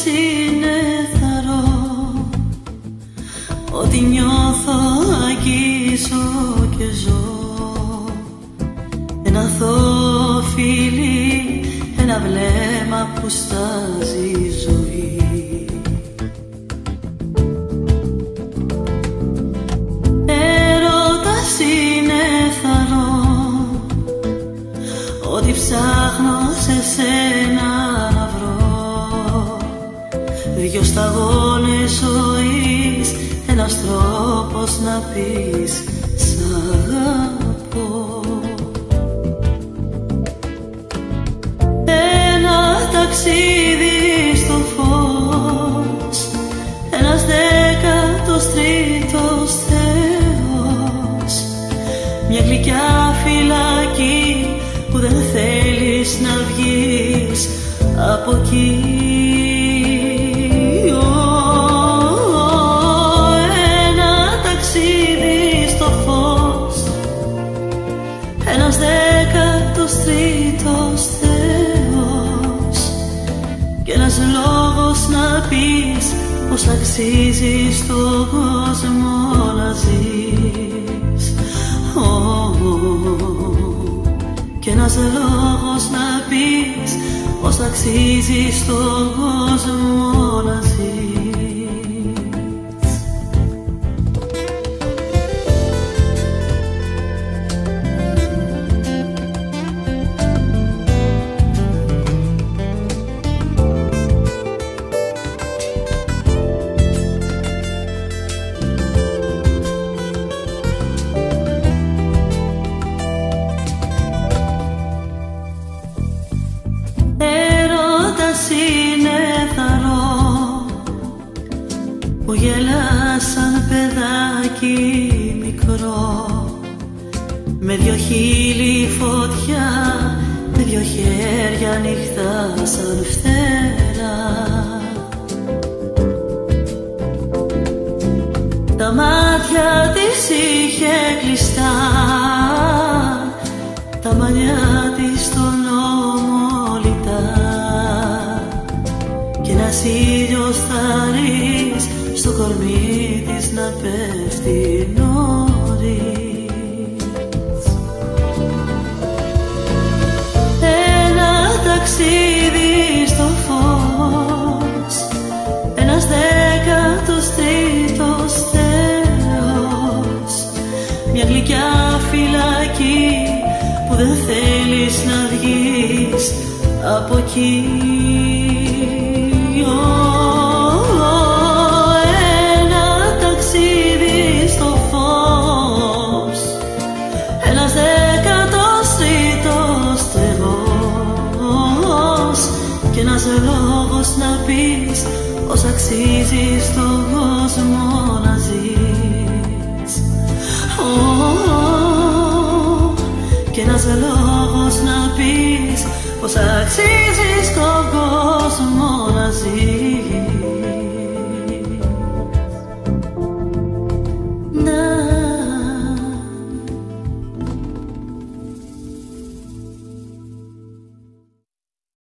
συνεθαρώ, ότι νιώθω αγγίζω και ζω. Ένα αθώο φίλι, ένα βλέμμα που στάζει ζωή. Έρωτα συνεθαρώ, ότι ψάχνω σε σένα να βρω. Δυο σταγόνες ζωής, ένας τρόπος να πεις σ' αγαπώ. Ένα ταξίδι στο φως, ένας 13ος Θεός, μια γλυκιά φυλακή που δεν θέλεις να βγεις από εκεί. Ένα ταξίδι στο φως, ένας 13ος Θεός, και ένας λόγος να πεις πως αξίζει στον κόσμο να ζεις. Και ένας λόγος να πεις πως αξίζει στον κόσμο να ζεις. Συνεθαρώ, που γελάς σαν παιδάκι μικρό, με δυο χείλη φωτιά, με δυο χέρια ανοιχτά σαν φτερά. Τα μάτια της είχε κλειστά, τα μαλλιά της στον νόμο λιτά, κι ένας ήλιος θαρρής στο κορμί της να πέφτει νωρίς. Ένα ταξίδι στο φως, ένας 13ος Θεός, μια γλυκιά φυλακή που δεν θέλεις να βγεις από εκεί. Ένα ταξίδι στο φως, ένας 13ος Θεός, και ένας λόγος να πεις πως αξίζει στον κόσμο να ζεις. Και ένας λόγος να πεις πως αξίζει στον κόσμο να ζεις.